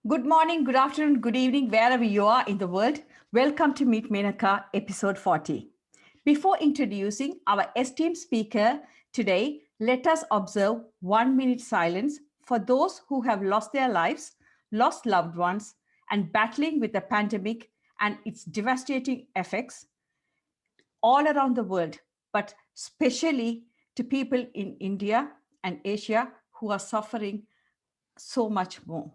Good morning, good afternoon, good evening, wherever you are in the world. Welcome to Meet Menaca, episode 40. Before introducing our esteemed speaker today, let us observe 1 minute silence for those who have lost their lives, lost loved ones, and battling with the pandemic and its devastating effects all around the world, but especially to people in India and Asia who are suffering so much more.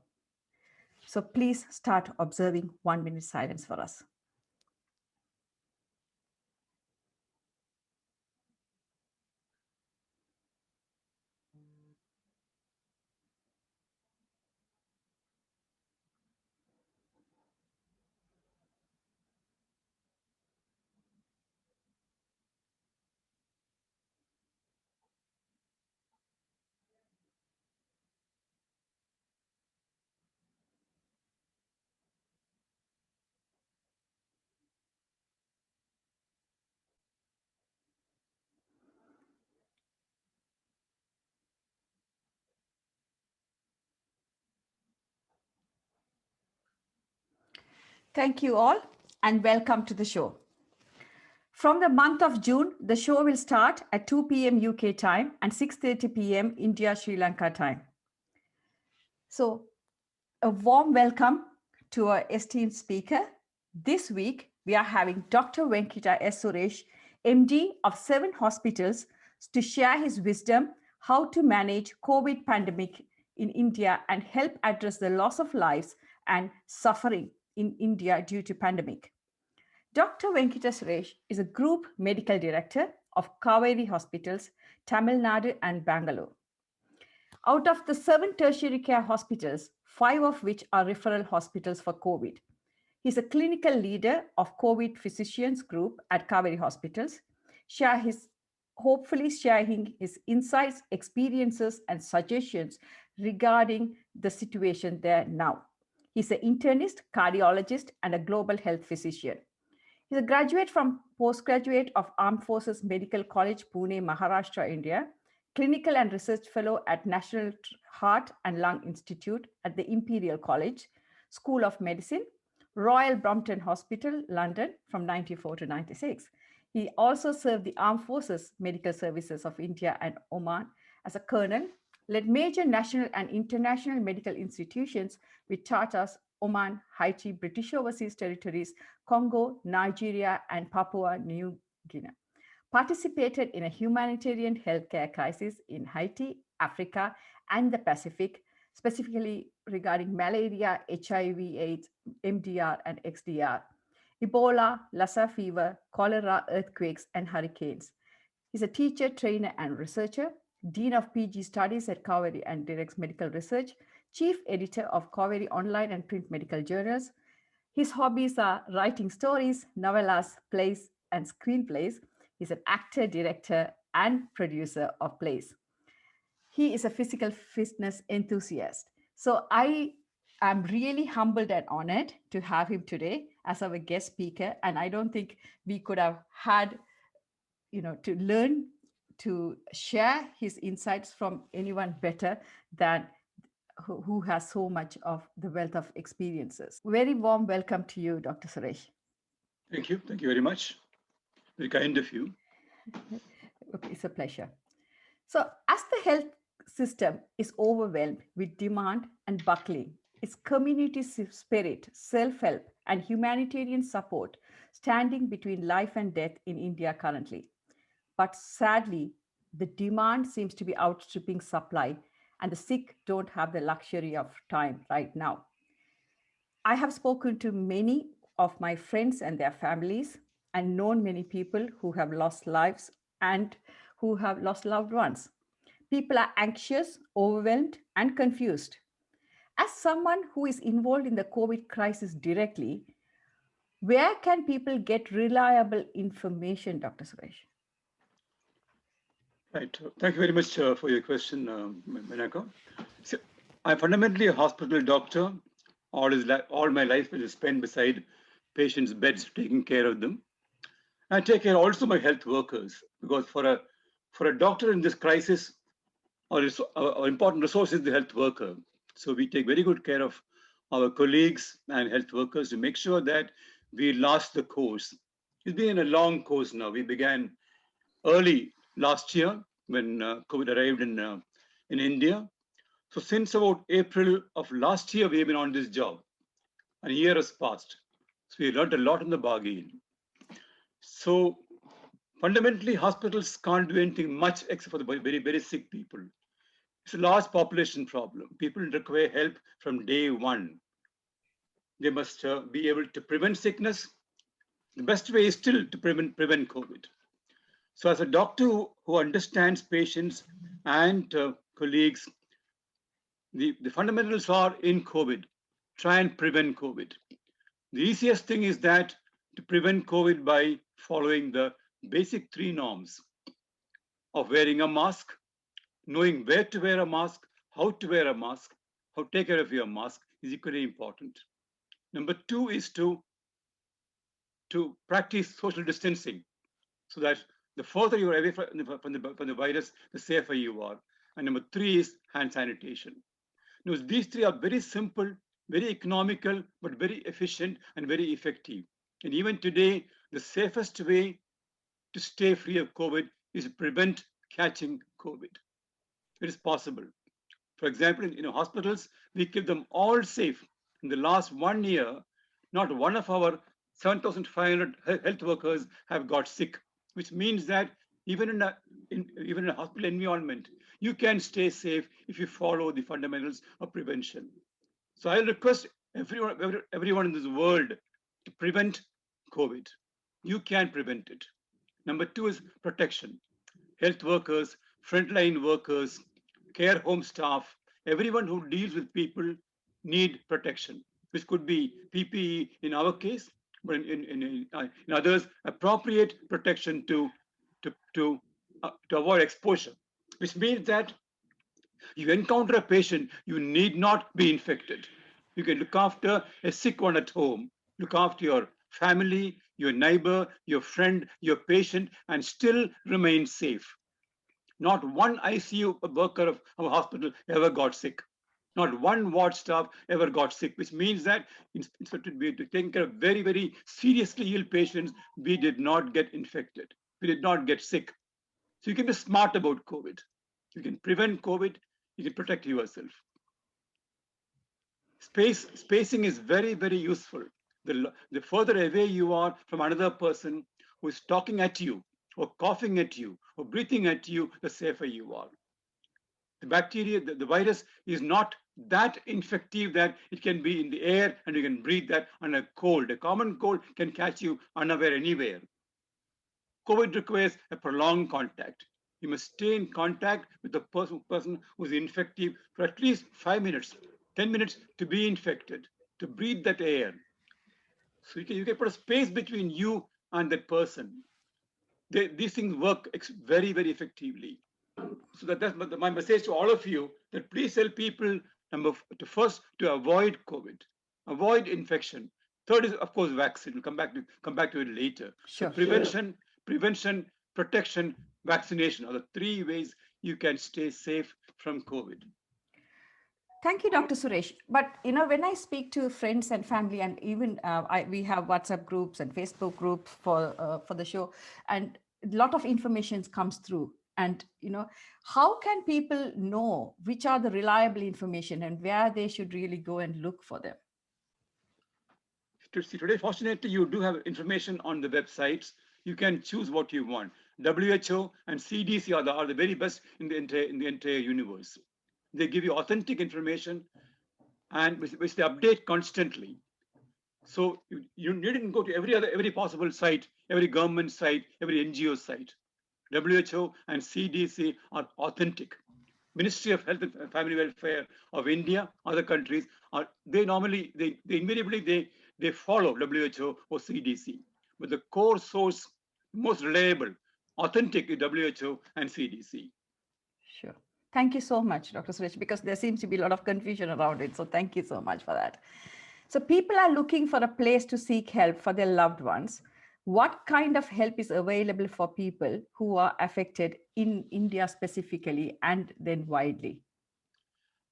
So please start observing 1 minute silence for us. Thank you all and welcome to the show. From the month of June, the show will start at 2 p.m. UK time and 6:30 p.m. India Sri Lanka time. So, a warm welcome to our esteemed speaker. This week, we are having Dr. Venkita S. Suresh, MD of 7 hospitals, to share his wisdom how to manage COVID pandemic in India and help address the loss of lives and suffering in India due to pandemic. Dr. Venkita Suresh is a group medical director of Kaveri Hospitals, Tamil Nadu and Bangalore. Out of the 7 tertiary care hospitals, 5 of which are referral hospitals for COVID. He's a clinical leader of COVID physicians group at Kaveri Hospitals, hopefully sharing his insights, experiences, and suggestions regarding the situation there now. He's an internist, cardiologist, and a global health physician. He's a graduate from postgraduate of Armed Forces Medical College, Pune, Maharashtra, India, clinical and research fellow at National Heart and Lung Institute at the Imperial College, School of Medicine, Royal Brompton Hospital, London from 94 to 96. He also served the Armed Forces Medical Services of India and Oman as a colonel, led major national and international medical institutions with charters Oman, Haiti, British Overseas Territories, Congo, Nigeria, and Papua New Guinea. Participated in a humanitarian healthcare crisis in Haiti, Africa, and the Pacific, specifically regarding malaria, HIV/AIDS, MDR, and XDR, Ebola, Lassa fever, cholera, earthquakes, and hurricanes. He's a teacher, trainer, and researcher, Dean of PG Studies at Kaveri and directs medical research, Chief Editor of Kaveri online and print medical journals. His hobbies are writing stories, novellas, plays, and screenplays. He's an actor, director, and producer of plays. He is a physical fitness enthusiast. So I am really humbled and honored to have him today as our guest speaker. And I don't think we could have had, to learn to share his insights from anyone better than who has so much of the wealth of experiences. Very warm welcome to you, Dr. Suresh. Thank you. Thank you very much. Very kind of you. Okay, it's a pleasure. So, as the health system is overwhelmed with demand and buckling, its community spirit, self help, and humanitarian support standing between life and death in India currently. But sadly, the demand seems to be outstripping supply, and the sick don't have the luxury of time right now. I have spoken to many of my friends and their families and known many people who have lost lives and who have lost loved ones. People are anxious, overwhelmed, and confused. As someone who is involved in the COVID crisis directly, where can people get reliable information, Dr. Suresh? Right. Thank you very much for your question, Menaca. So, I'm fundamentally a hospital doctor. All my life is spent beside patients' beds, taking care of them. I take care also my health workers, because for a doctor in this crisis, our important resource is the health worker. So we take very good care of our colleagues and health workers to make sure that we last the course. It's been a long course now. We began early last year when COVID arrived in India. So since about April of last year, we've been on this job. And a year has passed. So we learned a lot in the bargain. So fundamentally, hospitals can't do anything much except for the very, very sick people. It's a large population problem. People require help from day one. They must be able to prevent sickness. The best way is still to prevent COVID. So, as a doctor who understands patients and colleagues, the fundamentals are in COVID. Try and prevent COVID. The easiest thing is that to prevent COVID by following the basic three norms of wearing a mask, knowing where to wear a mask, how to wear a mask, how to take care of your mask is equally important. Number two is to practice social distancing so that the further you are away from the virus, the safer you are. And number three is hand sanitation. Now, these three are very simple, very economical, but very efficient and very effective. And even today, the safest way to stay free of COVID is to prevent catching COVID. It is possible. For example, in hospitals, we keep them all safe. In the last 1 year, not one of our 7,500 health workers have got sick, which means that even in a hospital environment, you can stay safe if you follow the fundamentals of prevention. So I request everyone in this world to prevent COVID. You can prevent it. Number two is protection. Health workers, frontline workers, care home staff, everyone who deals with people need protection, which could be PPE in our case, but in others, appropriate protection to avoid exposure, which means that you encounter a patient, you need not be infected. You can look after a sick one at home, look after your family, your neighbor, your friend, your patient, and still remain safe. Not one ICU worker of our hospital ever got sick. Not one ward staff ever got sick, which means that instead of taking care of very, very seriously ill patients, we did not get infected. We did not get sick. So you can be smart about COVID. You can prevent COVID. You can protect yourself. Spacing is very, very useful. The further away you are from another person who is talking at you, or coughing at you, or breathing at you, the safer you are. The bacteria, the virus is not that infective that it can be in the air and you can breathe that on a cold. A common cold can catch you unaware anywhere. COVID requires a prolonged contact. You must stay in contact with the person who is infective for at least 5 minutes, 10 minutes to be infected, to breathe that air. So you can put a space between you and that person. These things work very, very effectively. So that's my message to all of you, that please tell people first to avoid COVID, avoid infection. Third is of course vaccine. We'll come back to it later. So Sure. prevention, protection, vaccination are the three ways you can stay safe from COVID. Thank you, Dr. Suresh. But when I speak to friends and family, and even we have WhatsApp groups and Facebook groups for the show, and a lot of information comes through. And how can people know which are the reliable information and where they should really go and look for them? Today, fortunately, you do have information on the websites. You can choose what you want. WHO and CDC are the very best in the entire universe. They give you authentic information, and which they update constantly. So you needn't go to every possible site, every government site, every NGO site. WHO and CDC are authentic. Ministry of Health and Family Welfare of India, other countries they invariably they follow WHO or CDC, but the core source, most reliable, authentic is WHO and CDC. Sure. Thank you so much, Dr. Suresh, because there seems to be a lot of confusion around it. So thank you so much for that. So people are looking for a place to seek help for their loved ones. What kind of help is available for people who are affected in India specifically and then widely?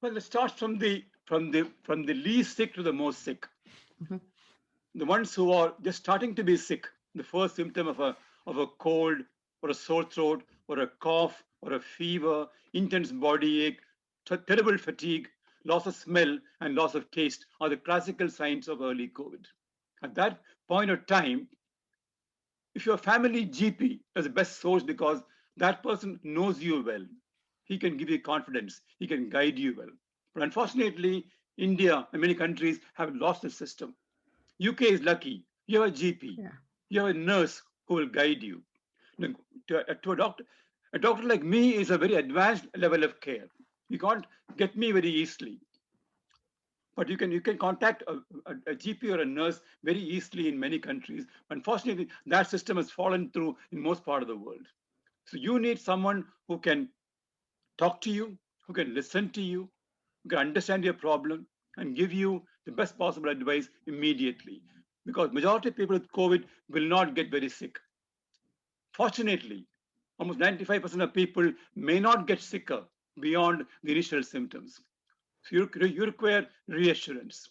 Well, let's start from the from the least sick to the most sick. Mhm. The ones who are just starting to be sick, the first symptom of a cold or a sore throat or a cough or a fever, intense body ache, terrible fatigue, loss of smell and loss of taste are the classical signs of early COVID. At that point of time, if your family GP is the best source because that person knows you well, he can give you confidence, he can guide you well. But unfortunately, India and many countries have lost the system. UK is lucky. You have a GP. Yeah. You have a nurse who will guide you. Now, to a doctor like me is a very advanced level of care. You can't get me very easily, but you can contact GP or a nurse very easily in many countries. Unfortunately, that system has fallen through in most part of the world. So you need someone who can talk to you, who can listen to you, who can understand your problem and give you the best possible advice immediately. Because majority of people with COVID will not get very sick. Fortunately, almost 95% of people may not get sicker beyond the initial symptoms. So you require reassurance,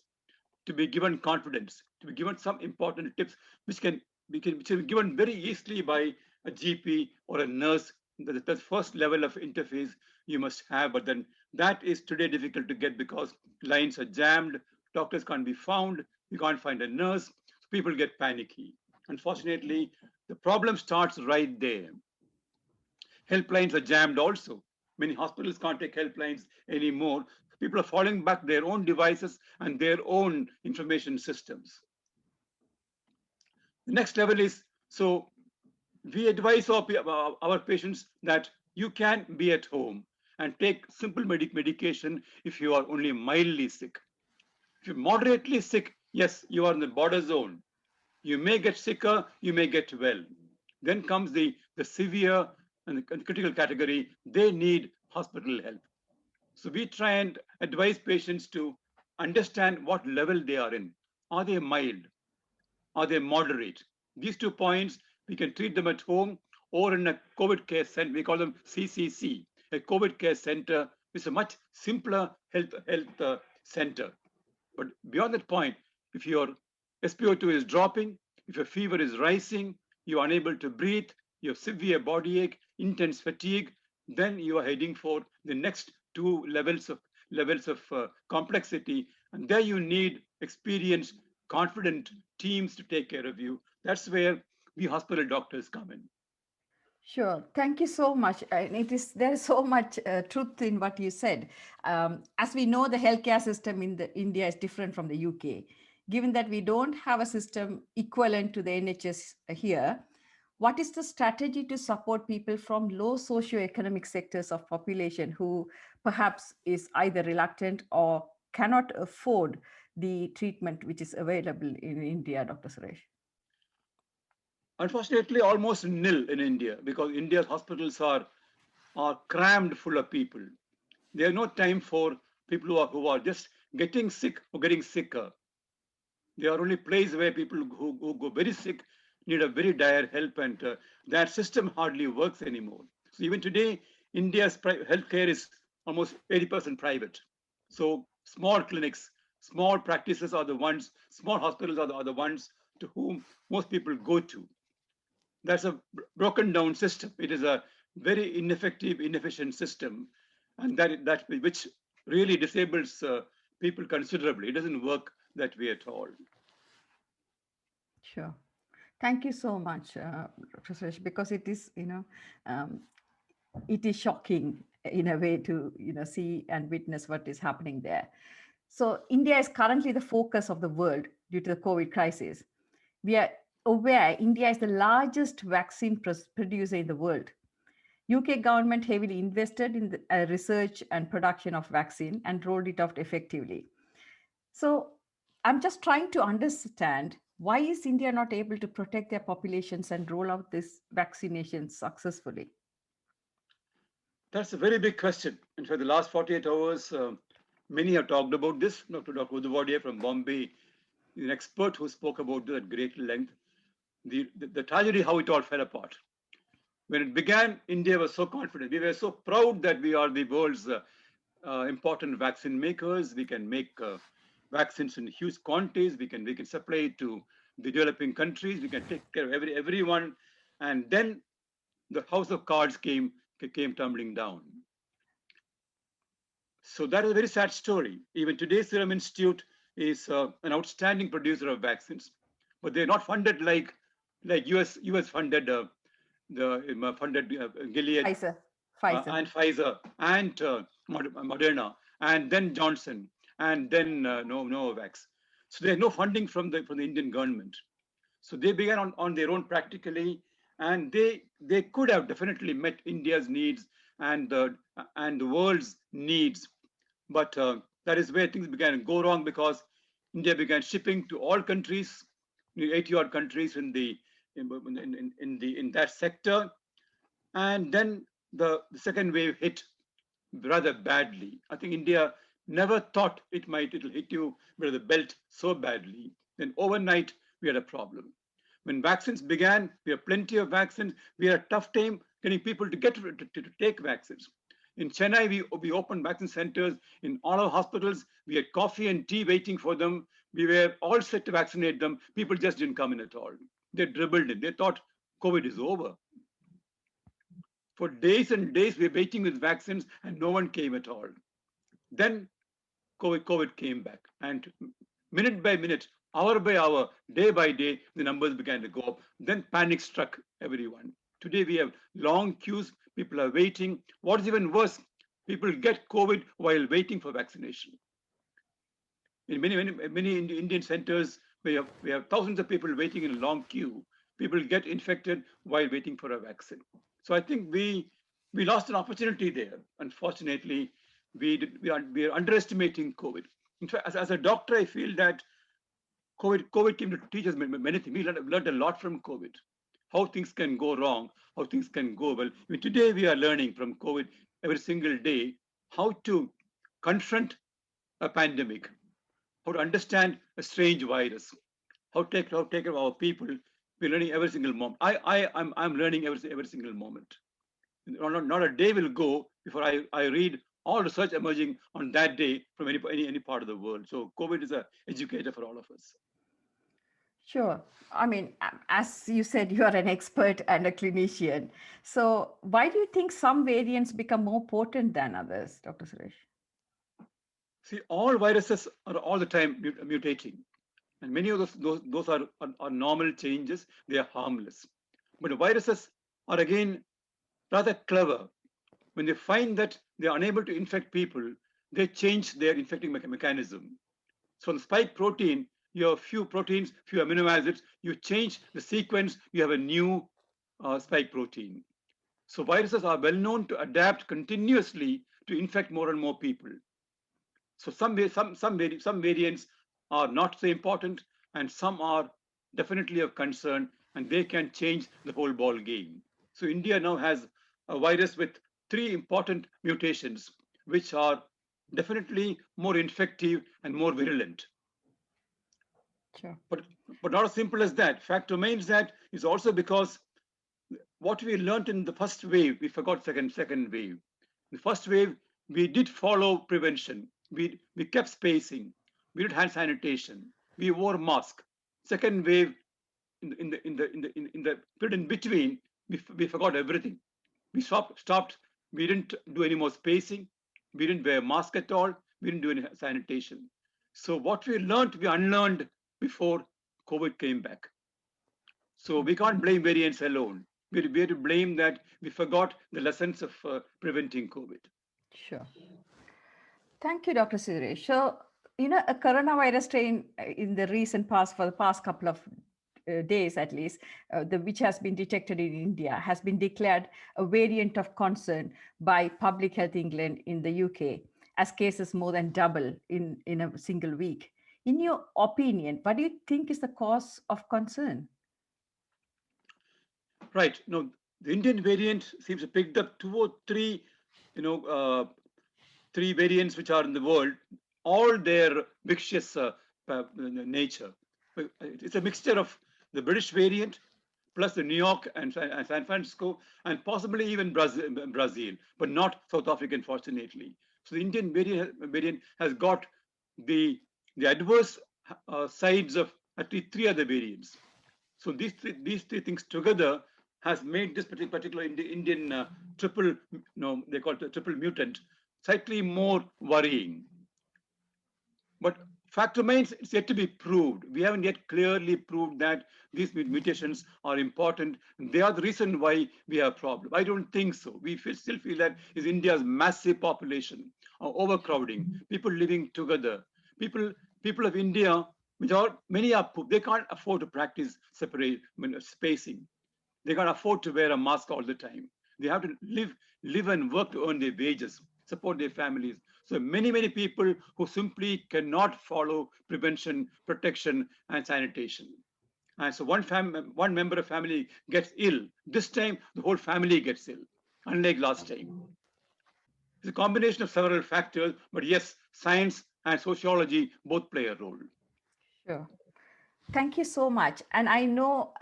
to be given confidence, to be given some important tips which can be given very easily by a GP or a nurse. The first level of interface you must have, but then that is today difficult to get because lines are jammed, doctors can't be found, you can't find a nurse, so people get panicky. Unfortunately, the problem starts right there. Helplines are jammed also. Many hospitals can't take helplines anymore. People are falling back their own devices and their own information systems. The next level is, so we advise our patients that you can be at home and take simple medication if you are only mildly sick. If you're moderately sick, yes, you are in the border zone. You may get sicker, you may get well. Then comes the severe and the critical category. They need hospital help. So we try and advise patients to understand what level they are in. Are they mild? Are they moderate? These 2 points, we can treat them at home or in a COVID care center. We call them CCC, a COVID care center. It's a much simpler health center. But beyond that point, if your SpO2 is dropping, if your fever is rising, you're unable to breathe, you have severe body ache, intense fatigue, then you are heading for the next two levels of complexity, and there you need experienced, confident teams to take care of you. That's where we hospital doctors come in. Sure. Thank you so much. And there's so much truth in what you said. As we know, the healthcare system in India is different from the UK. Given that we don't have a system equivalent to the NHS here, what is the strategy to support people from low socioeconomic sectors of population who perhaps is either reluctant or cannot afford the treatment which is available in India, Dr. Suresh? Unfortunately, almost nil in India because India's hospitals are crammed full of people. There's no time for people who are just getting sick or getting sicker. They are only place where people who go very sick need a very dire help, and that system hardly works anymore. So even today, India's healthcare is almost 80% private. So small clinics, small practices are the ones, small hospitals are the ones to whom most people go to. That's a broken down system. It is a very ineffective, inefficient system, and that which really disables people considerably. It doesn't work that way at all. Sure. Thank you so much, Dr. Suresh, because it is, um, it is shocking in a way to, see and witness what is happening there. So India is currently the focus of the world due to the COVID crisis. We are aware India is the largest vaccine producer in the world. UK government heavily invested in the research and production of vaccine and rolled it out effectively. So I'm just trying to understand, why is India not able to protect their populations and roll out this vaccination successfully? That's a very big question. And for the last 48 hours, many have talked about this. Dr. Udhavadia from Bombay is an expert who spoke about this at great length. The tragedy, how it all fell apart. When it began, India was so confident. We were so proud that we are the world's important vaccine makers. We can make vaccines in huge quantities. We can supply it to the developing countries. We can take care of everyone. And then the house of cards came tumbling down. So that is a very sad story. Even today, Serum Institute is an outstanding producer of vaccines, but they're not funded like US funded the funded Gilead Pfizer. Pfizer. and Pfizer and Moderna and then Johnson and then Novavax. So there's no funding from the Indian government. So they began on their own practically, and they could have definitely met India's needs and the world's needs, but that is where things began to go wrong because India began shipping to all countries, 80 odd countries in that sector, and then the second wave hit rather badly. I think India never thought it'll hit you with the belt so badly. Then overnight we had a problem. When vaccines began, we had plenty of vaccines. We had a tough time getting people to take vaccines. In Chennai, we opened vaccine centers in all our hospitals. We had coffee and tea waiting for them. We were all set to vaccinate them. People just didn't come in at all. They dribbled in. They thought COVID is over. For days and days, we were waiting with vaccines and no one came at all. Then COVID came back. And minute by minute, hour by hour, day by day, the numbers began to go up. Then panic struck everyone. Today, we have long queues. People are waiting. What is even worse, people get COVID while waiting for vaccination. In many Indian centers, we have thousands of people waiting in a long queue. People get infected while waiting for a vaccine. So I think we lost an opportunity there. Unfortunately, we are underestimating COVID. In fact, as a doctor, I feel that COVID came to teach us many things. We learned a lot from COVID. How things can go wrong, how things can go well. I mean, today we are learning from COVID every single day how to confront a pandemic, how to understand a strange virus, how to take care of our people. We're learning every single moment. I'm learning every single moment. Not a day will go before I read all research emerging on that day from any part of the world. So COVID is an educator for all of us. Sure. I mean, as you said, you are an expert and a clinician. So why do you think some variants become more potent than others, Dr. Suresh? See, all viruses are all the time mutating. And many of those are normal changes. They are harmless. But the viruses are again rather clever. When they find that they are unable to infect people, they change their infecting mechanism. So in the spike protein, you have few proteins, few amino acids, you change the sequence, you have a new spike protein. So viruses are well known to adapt continuously to infect more and more people. So some variants are not so important, and some are definitely of concern, and they can change the whole ball game. So India now has a virus with 3 important mutations, which are definitely more infective and more virulent. Sure. But not as simple as that. Fact remains that it's also because what we learned in the first wave, we forgot second wave. The first wave, we did follow prevention. We kept spacing. We did hand sanitation. We wore mask. Second wave, in the period in between, we forgot everything. We stopped. We didn't do any more spacing. We didn't wear mask at all. We didn't do any sanitation. So what we learned, we unlearned before COVID came back. So we can't blame variants alone. We have to blame that we forgot the lessons of preventing COVID. Sure. Thank you, Dr. Suresh. So, a coronavirus strain in the recent past, for the past couple of days at least, which has been detected in India, has been declared a variant of concern by Public Health England in the UK, as cases more than double in a single week. In your opinion, what do you think is the cause of concern? Right. No, the Indian variant seems to picked up 2 or 3, 3 variants which are in the world, all their vicious nature. It's a mixture of the British variant plus the New York and San Francisco, and possibly even Brazil, but not South Africa, unfortunately. So the Indian variant has got the adverse sides of at least three other variants. So these three things together has made this particular Indian triple, they call it a triple mutant, slightly more worrying. But fact remains, it's yet to be proved. We haven't yet clearly proved that these mutations are important. They are the reason why we have a problem. I don't think so. We still feel that is India's massive population, overcrowding, people living together. People of India, many are poor. They can't afford to practice spacing. They can't afford to wear a mask all the time. They have to live and work to earn their wages, support their families. So many people who simply cannot follow prevention, protection, and sanitation. And so one member of family gets ill. This time, the whole family gets ill, unlike last time. It's a combination of several factors, but yes, science and sociology both play a role. Sure. Thank you so much. And I know,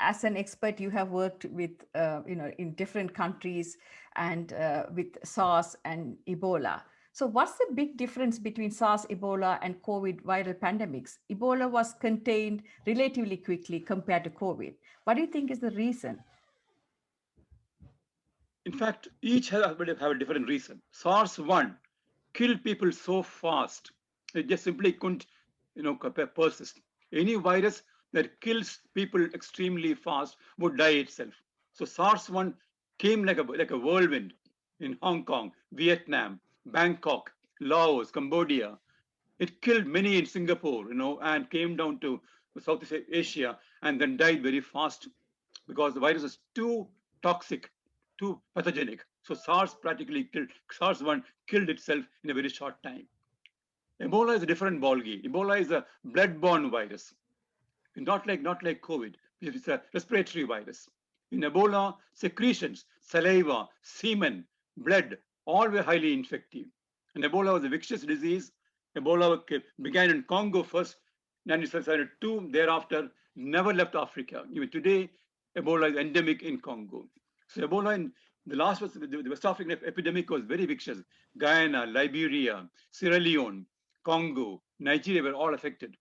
as an expert, you have worked with, in different countries and with SARS and Ebola. So what's the big difference between SARS, Ebola, and COVID viral pandemics? Ebola was contained relatively quickly compared to COVID. What do you think is the reason? In fact, each have a different reason. SARS-1 killed people so fast, it just simply couldn't, persist. Any virus that kills people extremely fast would die itself. So SARS-1 came like a whirlwind in Hong Kong, Vietnam, Bangkok, Laos, Cambodia. It killed many in Singapore, and came down to Southeast Asia and then died very fast because the virus is too toxic, too pathogenic. So SARS-1 killed itself in a very short time. Ebola is a different ballgame. Ebola is a blood-borne virus, not like COVID. It's a respiratory virus. In Ebola, secretions, saliva, semen, blood, all were highly infective. And Ebola was a vicious disease. Ebola began in Congo first, 1972. Thereafter, never left Africa. Even today, Ebola is endemic in Congo. So Ebola in the West African epidemic was very vicious. Guyana, Liberia, Sierra Leone, Congo, Nigeria were all affected.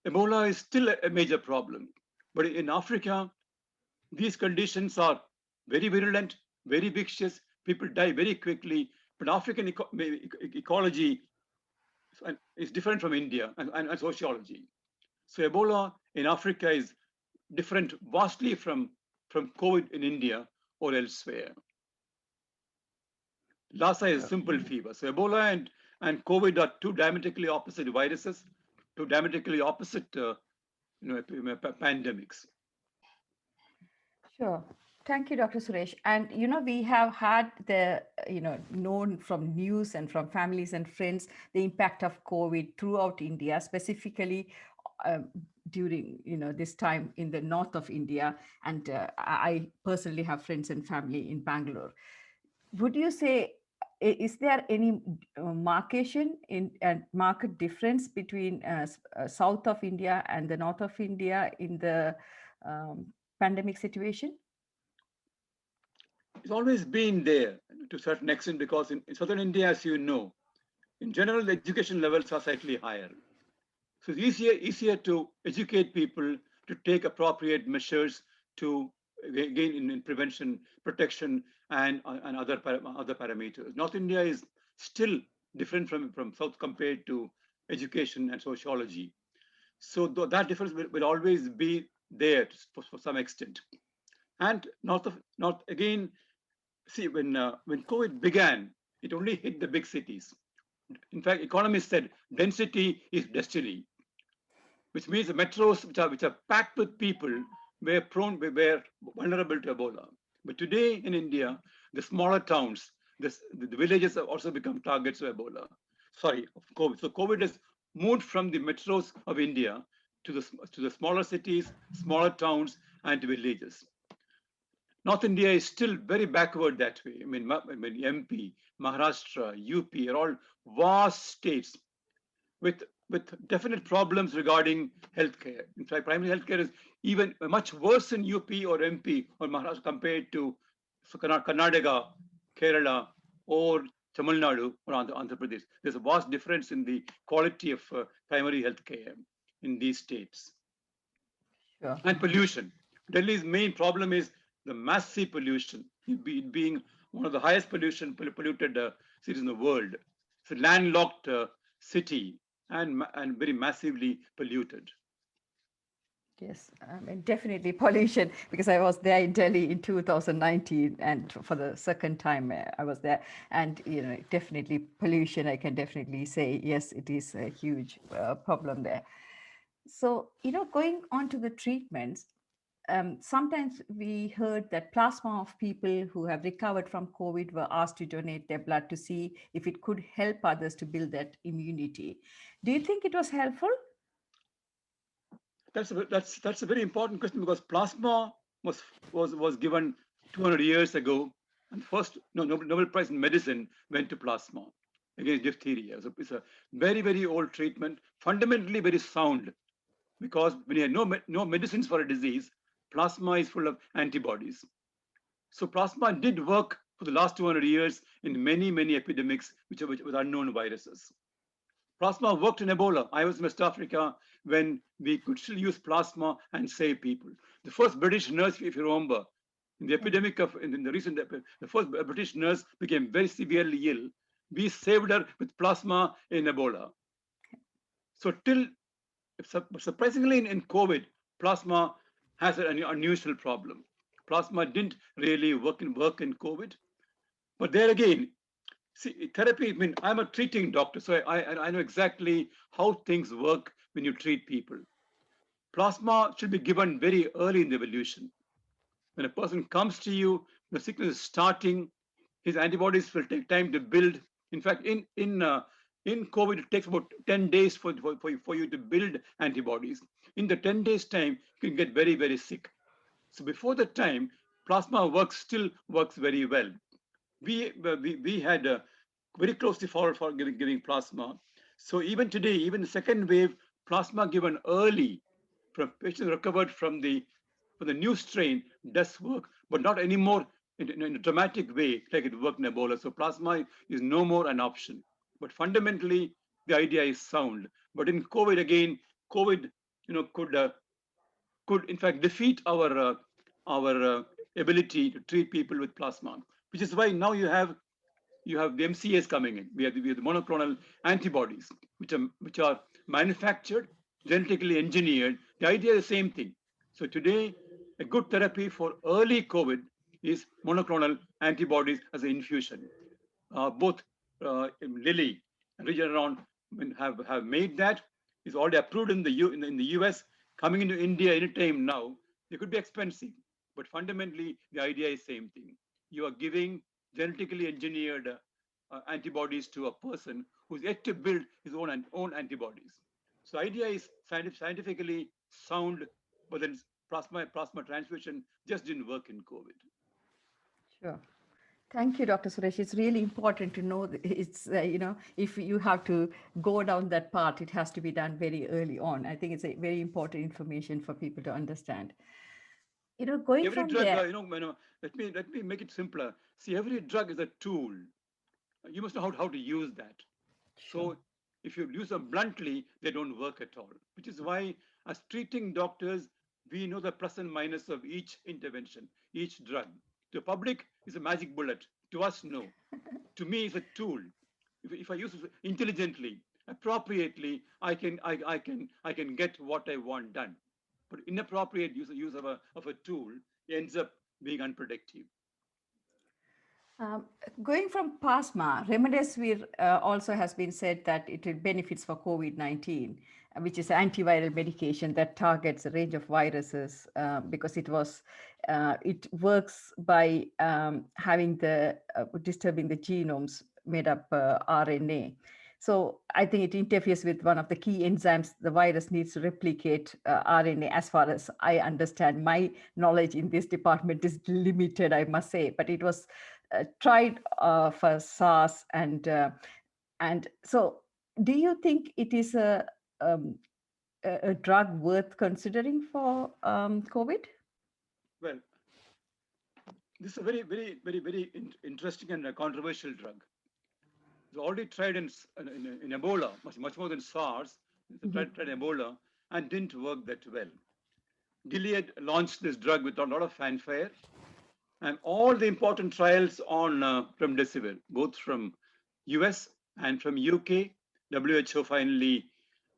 Ebola is still a major problem. But in Africa, these conditions are very virulent, very vicious. People die very quickly. But African ecology is different from India and sociology. So Ebola in Africa is different vastly from COVID in India or elsewhere. Lassa is simple fever. So Ebola and COVID are two diametrically opposite viruses, two diametrically opposite pandemics. Sure. Thank you, Dr. Suresh. And, we have had the, known from news and from families and friends, the impact of COVID throughout India, specifically during, this time in the north of India. And I personally have friends and family in Bangalore. Would you say, is there any market difference between south of India and the north of India in the pandemic situation? It's always been there to a certain extent because in southern India, as you know, in general, the education levels are slightly higher. So it's easier to educate people to take appropriate measures to gain in prevention, protection, and other parameters. North India is still different from South compared to education and sociology. So that difference will always be there for some extent. And North again, see, when COVID began, it only hit the big cities. In fact, economists said density is destiny, which means the metros which are packed with people were vulnerable to Ebola. But today in India, the smaller towns, the villages have also become targets of Ebola. Sorry, of COVID. So COVID has moved from the metros of India to the smaller cities, smaller towns, and villages. North India is still very backward that way. I mean MP, Maharashtra, UP are all vast states with definite problems regarding healthcare. In fact, primary healthcare is even much worse in UP or MP or Maharashtra compared to Karnataka, Kerala, or Tamil Nadu or Andhra Pradesh. There's a vast difference in the quality of primary health care in these states. Sure. And pollution. Delhi's main problem is the massive pollution, it being one of the highest polluted cities in the world. It's a landlocked city and very massively polluted. Yes, I mean, definitely pollution because I was there in Delhi in 2019 and for the second time I was there. And, definitely pollution, I can definitely say, yes, it is a huge problem there. So, going on to the treatments, sometimes we heard that plasma of people who have recovered from COVID were asked to donate their blood to see if it could help others to build that immunity. Do you think it was helpful? That's a very important question because plasma was given 200 years ago, and the first Nobel Prize in medicine went to plasma against diphtheria. So it's a very old treatment, fundamentally very sound, because when you have no medicines for a disease, plasma is full of antibodies. So plasma did work for the last 200 years in many epidemics which are with unknown viruses. Plasma worked in Ebola. I was in West Africa when we could still use plasma and save people. The first British nurse, if you remember, in the epidemic of in the recent the first British nurse became very severely ill. We saved her with plasma in Ebola. So surprisingly in COVID, plasma has an unusual problem. Plasma didn't really work in COVID, but there again, see, therapy, I mean, I'm a treating doctor, so I know exactly how things work when you treat people. Plasma should be given very early in the evolution. When a person comes to you, the sickness is starting, his antibodies will take time to build. In fact, in COVID, it takes about 10 days for you to build antibodies. In the 10 days time, you can get very sick. So before that time, plasma still works very well. We had very closely followed for giving plasma. So even today, even the second wave, plasma given early from patients recovered from the new strain does work, but not anymore in a dramatic way like it worked in Ebola. So plasma is no more an option. But fundamentally, the idea is sound. But in COVID again, COVID, could in fact defeat our ability to treat people with plasma, which is why now you have the MCAs coming in. We have the monoclonal antibodies, which are manufactured, genetically engineered. The idea is the same thing. So today, a good therapy for early COVID is monoclonal antibodies as an infusion. Both Lilly and Regeneron have made that. It's already approved in the US. Coming into India anytime now, they could be expensive, but fundamentally the idea is same thing. You are giving genetically engineered antibodies to a person who's yet to build his own antibodies. So idea is scientifically sound, but then plasma transfusion just didn't work in COVID. Sure. Thank you, Dr. Suresh. It's really important to know that it's, if you have to go down that path, it has to be done very early on. I think it's a very important information for people to understand. Going Every from drug, there, let me make it simpler. See, every drug is a tool. You must know how to use that. sure. So if you use them bluntly, they don't work at all, which is why as treating doctors, we know the plus and minus of each intervention, each drug. To the public, it's a magic bullet. To us, no. To me, it's a tool. If I use it intelligently, appropriately, I can get what I want done. But inappropriate use of a tool ends up being unproductive. Um, Going from plasma, remdesivir also has been said that it benefits for COVID-19, which is antiviral medication that targets a range of viruses because it works by having disturbing the genomes made up RNA. So I think it interferes with one of the key enzymes the virus needs to replicate RNA. As far as I understand, my knowledge in this department is limited, I must say, but it was tried for SARS and so. Do you think it is um, a drug worth considering for COVID? Well, this is a very interesting and controversial drug. It's already tried in Ebola, much more than SARS. It's Mhm. tried Ebola and didn't work that well. Gilead launched this drug with a lot of fanfare, and all the important trials on remdesivir, both from US and from UK. WHO finally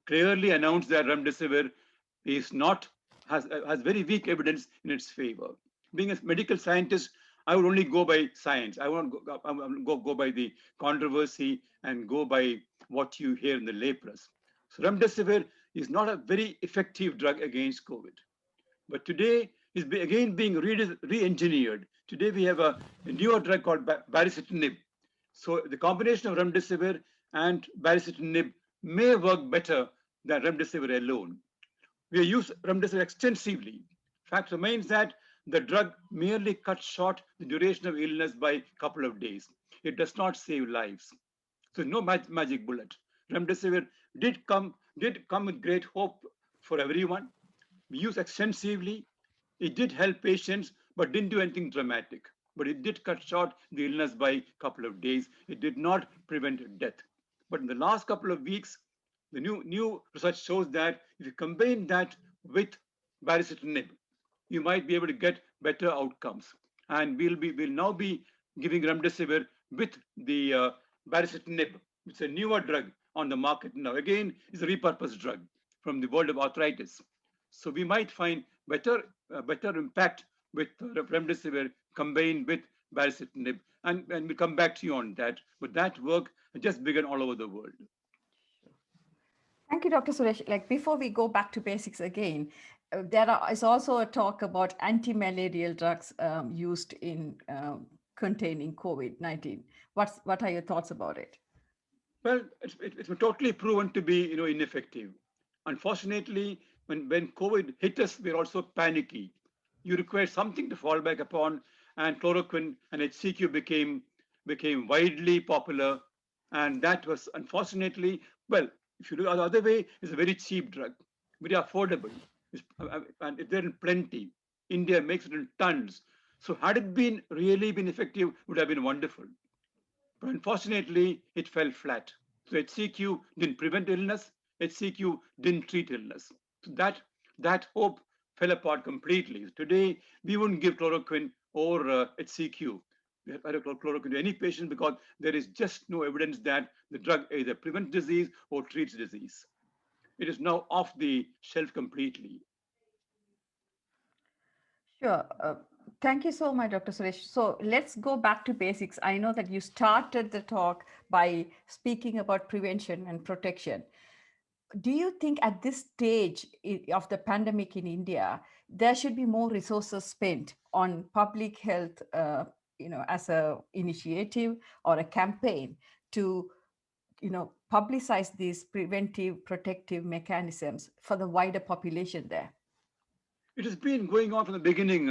clearly announced that remdesivir is not has very weak evidence in its favor. Being a medical scientist, I would only go by science. I won't go by the controversy and go by what you hear in the lay press. So remdesivir is not a very effective drug against COVID. But today is again being re-engineered. Today we have a newer drug called baricitinib. So the combination of remdesivir and baricitinib may work better than remdesivir alone. We use remdesivir extensively. Fact remains that the drug merely cuts short the duration of illness by a couple of days. It does not save lives. So no magic bullet. Remdesivir did come with great hope for everyone. We use extensively. It did help patients, but didn't do anything dramatic. But it did cut short the illness by a couple of days. It did not prevent death. But in the last couple of weeks, the new research shows that if you combine that with baricitinib, you might be able to get better outcomes. And we'll now be giving remdesivir with the baricitinib. It's a newer drug on the market now. Again, it's a repurposed drug from the world of arthritis. So we might find better impact with remdesivir combined with baricitinib, and we'll come back to you on that. But that work has just begun all over the world. Thank you, Dr. Suresh. Like before we go back to basics again, is also a talk about antimalarial drugs used in containing COVID-19. What are your thoughts about it? Well, it's been totally proven to be ineffective. Unfortunately, when COVID hit us, we're also panicky. You require something to fall back upon, and chloroquine and HCQ became widely popular, and that was unfortunately, well, if you look the other way, it's a very cheap drug, very affordable, and it's there in plenty. India makes it in tons. So had it been really been effective, it would have been wonderful. But unfortunately, it fell flat. So HCQ didn't prevent illness, HCQ didn't treat illness. So that hope fell apart completely. Today, we wouldn't give chloroquine or HCQ. We have chloroquine to any patient because there is just no evidence that the drug either prevents disease or treats disease. It is now off the shelf completely. Sure. Thank you so much, Dr. Suresh. So let's go back to basics. I know that you started the talk by speaking about prevention and protection. Do you think at this stage of the pandemic in India, there should be more resources spent on public health, as a initiative or a campaign to, publicize these preventive protective mechanisms for the wider population there? It has been going on from the beginning,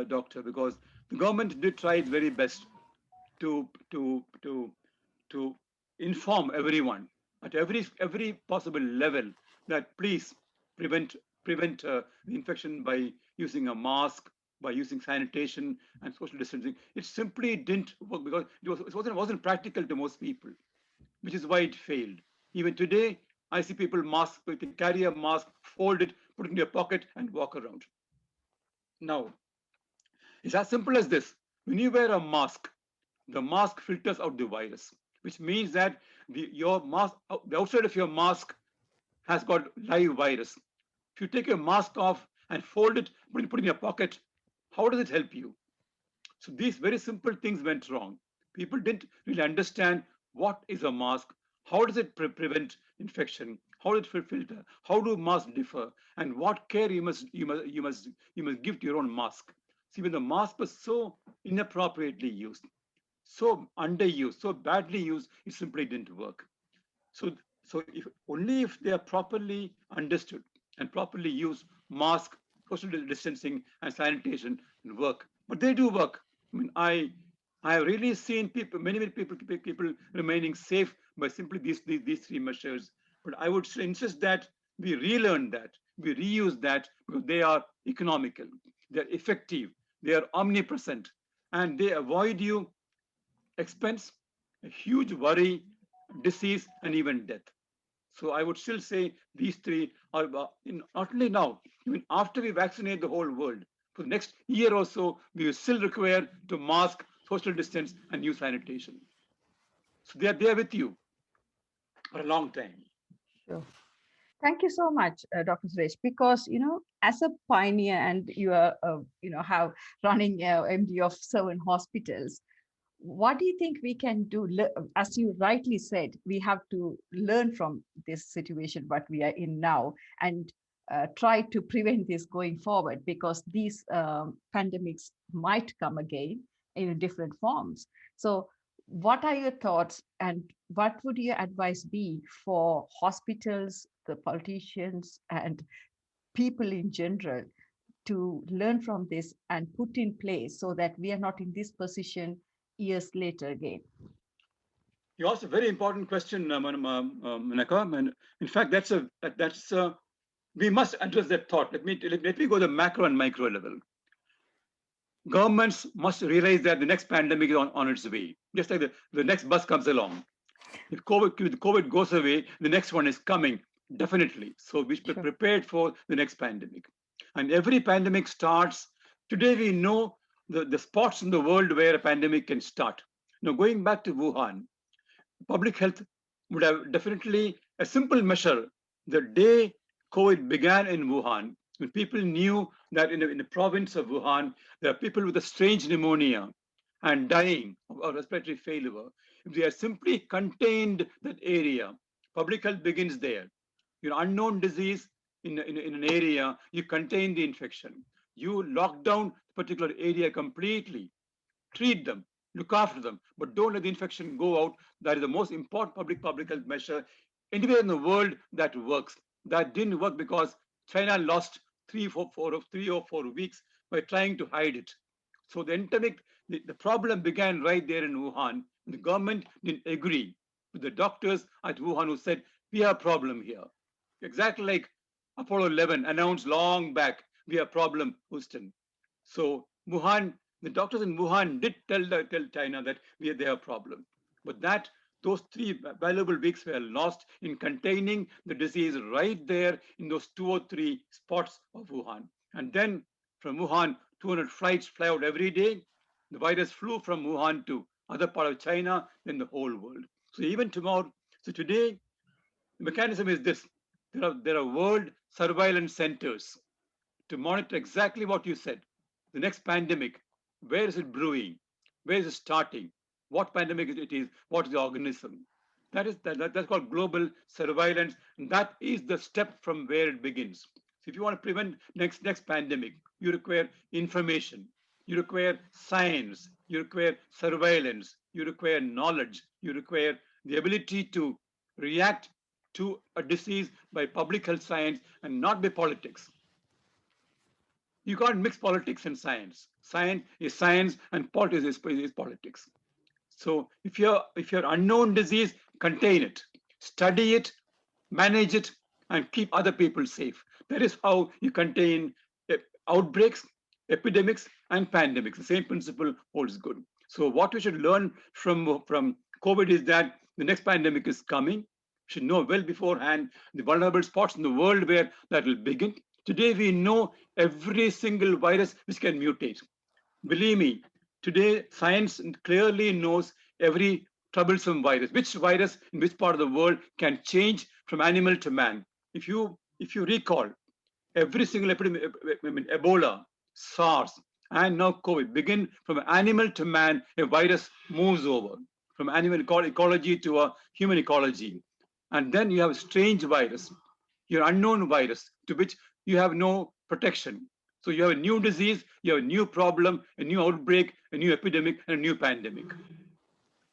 doctor, because the government did try its very best to to to to inform everyone at every possible level that please prevent prevent the infection by using a mask, by using sanitation and social distancing. It simply didn't work because it wasn't practical to most people, which is why it failed. Even today, I see people they carry a mask, fold it, put it in their pocket, and walk around. Now, it's as simple as this. When you wear a mask, the mask filters out the virus, which means that the outside of your mask has got live virus. If you take your mask off and fold it, put it in your pocket, how does it help you? So these very simple things went wrong. People didn't really understand what is a mask, how does it prevent infection, how does it filter, how do masks differ, and what care you must give to your own mask. See, when the mask was so inappropriately used, so underused, so badly used, it simply didn't work. So, so if only if they are properly understood and properly used, mask, social distancing, and sanitation will work. But they do work. I mean, I have really seen many people remaining safe by simply these three measures. But I would insist that we relearn that, we reuse that because they are economical, they are effective, they are omnipresent, and they avoid you expense, a huge worry, disease, and even death. So I would still say these three are not only now, even after we vaccinate the whole world. For the next year or so, we will still require to mask, social distance, and use sanitation. So they are there with you for a long time. Sure. Thank you so much, Dr. Suresh, because as a pioneer and you are have running MD of 7 hospitals, what do you think we can do? As you rightly said, we have to learn from this situation what we are in now, and try to prevent this going forward, because these pandemics might come again in different forms. So what are your thoughts, and what would your advice be for hospitals, the politicians, and people in general, to learn from this and put in place so that we are not in this position years later again? You asked a very important question, Menaca, and in fact, that's we must address that thought. Let me go the macro and micro level. Governments must realize that the next pandemic is on its way, just like the next bus comes along. If COVID goes away, the next one is coming, definitely. So we should be Sure. prepared for the next pandemic. And every pandemic starts. Today we know the spots in the world where a pandemic can start. Now, going back to Wuhan, public health would have definitely a simple measure. The day COVID began in Wuhan, when people knew that in the province of Wuhan, there are people with a strange pneumonia and dying of respiratory failure, if they are simply contained that area, public health begins there. Unknown disease in an area, you contain the infection. You lock down the particular area completely, treat them, look after them, but don't let the infection go out. That is the most important public health measure anywhere in the world that works. That didn't work because China lost 3 or 4 weeks by trying to hide it. So the endemic, the problem began right there in Wuhan. The government didn't agree with the doctors at Wuhan who said, we have a problem here. Exactly like Apollo 11 announced long back, we have a problem, Houston. So Wuhan, the doctors in Wuhan did tell China that they have a problem. But those 3 valuable weeks were lost in containing the disease right there in those 2 or 3 spots of Wuhan. And then from Wuhan, 200 flights fly out every day. The virus flew from Wuhan to other part of China, then the whole world. So even tomorrow, so today, the mechanism is this. There are world surveillance centers to monitor exactly what you said. The next pandemic, where is it brewing? Where is it starting? What pandemic it is? What is the organism? That's called global surveillance, and that is the step from where it begins. So if you want to prevent next pandemic, you require information, you require science, you require surveillance, you require knowledge, you require the ability to react to a disease by public health science and not by politics. You can't mix politics and science. Science is science, and politics is politics. So if you're unknown disease, contain it, study it, manage it, and keep other people safe. That is how you contain outbreaks, epidemics, and pandemics. The same principle holds good. So what we should learn from COVID is that the next pandemic is coming. We should know well beforehand the vulnerable spots in the world where that will begin. Today we know every single virus which can mutate. Believe me, today science clearly knows every troublesome virus, which virus in which part of the world can change from animal to man. If you recall, every single epidemic, Ebola, SARS, and now COVID begin from animal to man. A virus moves over from animal ecology to a human ecology, and then you have a strange virus, your unknown virus, to which you have no protection. So you have a new disease, you have a new problem, a new outbreak, a new epidemic, and a new pandemic.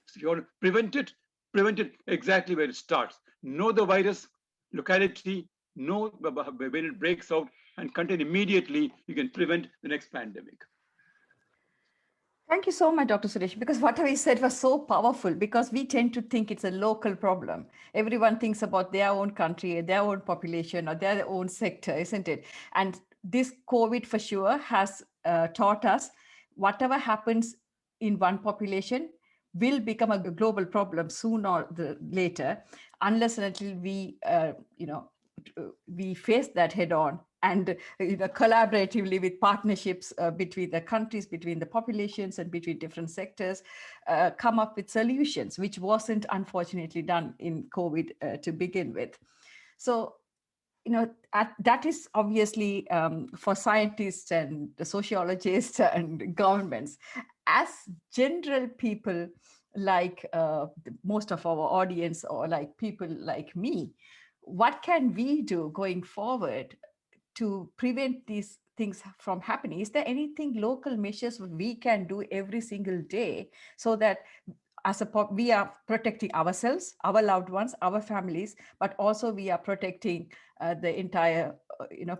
So if you want to prevent it exactly where it starts. Know the virus, locality, know when it breaks out, and contain immediately, you can prevent the next pandemic. Thank you so much, Dr. Suresh, because what we said was so powerful, because we tend to think it's a local problem. Everyone thinks about their own country, their own population, or their own sector, isn't it? And this COVID for sure has taught us whatever happens in one population will become a global problem sooner or later, unless and until we, we face that head on and collaboratively with partnerships between the countries, between the populations, and between different sectors, come up with solutions, which wasn't unfortunately done in COVID to begin with. So that is obviously for scientists and sociologists and governments. As general people, like most of our audience, or like people like me, what can we do going forward to prevent these things from happening? Is there anything local measures we can do every single day, so that we are protecting ourselves, our loved ones, our families, but also we are protecting the entire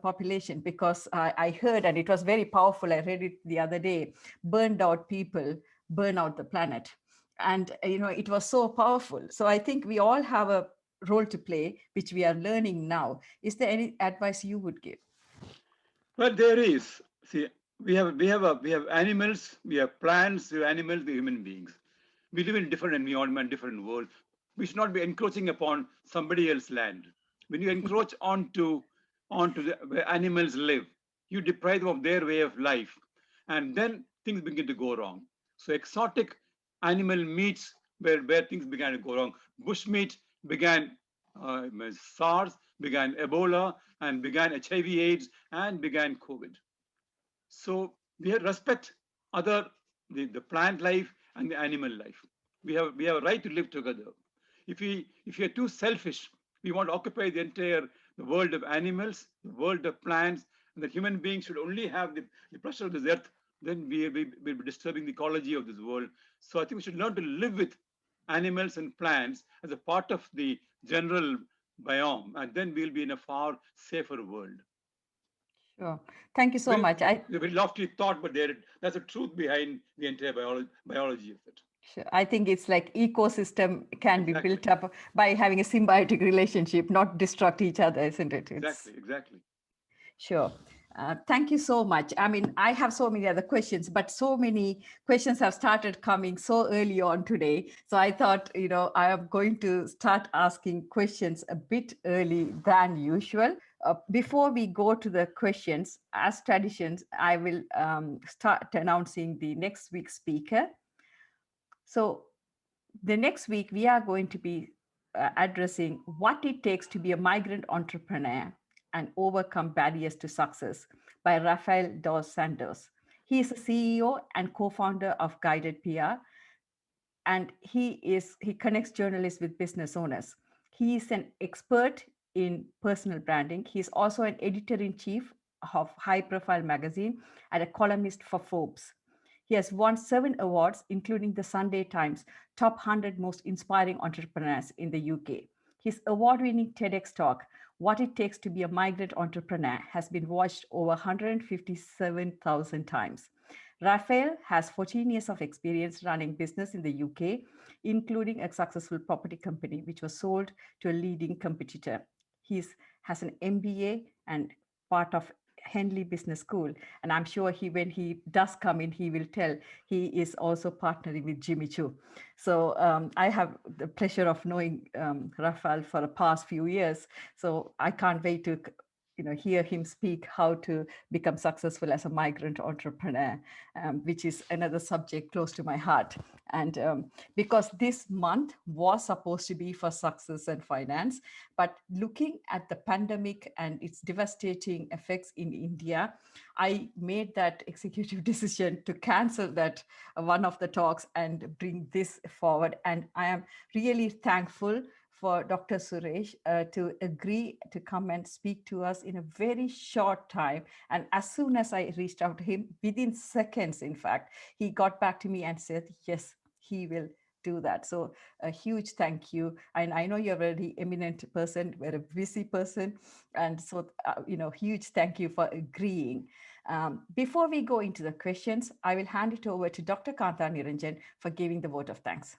population? Because I heard, and it was very powerful, I read it the other day, burned out people burn out the planet. And it was so powerful. So I think we all have a role to play, which we are learning now. Is there any advice you would give? Well, there is. See, we have animals, we have plants, we have animals, we have human beings. We live in different environment, different world. We should not be encroaching upon somebody else's land. When you encroach onto where animals live, you deprive them of their way of life, and then things begin to go wrong. So exotic animal meats where things began to go wrong. Bush meat began SARS, began Ebola, and began HIV/AIDS, and began COVID. So we have respect other the plant life and the animal life. We have a right to live together. If we are too selfish, we want to occupy the world of animals, the world of plants, and that human beings should only have the pleasure of this earth, then we'll be disturbing the ecology of this world. So I think we should learn to live with animals and plants as a part of the general biome, and then we'll be in a far safer world. Sure. Thank you so Very, much. very lofty thought, but that's the truth behind the entire biology of it. Sure. I think it's like ecosystem can be Exactly. built up by having a symbiotic relationship, not destruct each other, isn't it? Exactly. Sure. Thank you so much. I mean, I have so many other questions, but so many questions have started coming so early on today. So I thought, I am going to start asking questions a bit early than usual. Before we go to the questions, as traditions, I will start announcing the next week's speaker. So the next week, we are going to be addressing what it takes to be a migrant entrepreneur and overcome barriers to success by Rafael dos Santos. He is a CEO and co-founder of Guided PR, and he connects journalists with business owners. He is an expert in personal branding. He is also an editor-in-chief of high-profile magazine and a columnist for Forbes. He has won 7 awards, including the Sunday Times Top 100 Most Inspiring Entrepreneurs in the UK. His award-winning TEDx talk, What It Takes to Be a Migrant Entrepreneur, has been watched over 157,000 times. Raphael has 14 years of experience running business in the UK, including a successful property company, which was sold to a leading competitor. He has an MBA and part of Henley Business School. And I'm sure when he does come in, he will tell he is also partnering with Jimmy Choo. So I have the pleasure of knowing Raphael for the past few years. So I can't wait to hear him speak how to become successful as a migrant entrepreneur, which is another subject close to my heart. And because this month was supposed to be for success and finance, but looking at the pandemic and its devastating effects in India, I made that executive decision to cancel that one of the talks and bring this forward. And I am really thankful for Dr. Suresh to agree to come and speak to us in a very short time. And as soon as I reached out to him, within seconds, in fact, he got back to me and said, yes, he will do that. So a huge thank you. And I know you're a very eminent person, very busy person. And so, huge thank you for agreeing. Before we go into the questions, I will hand it over to Dr. Kanta Niranjan for giving the vote of thanks.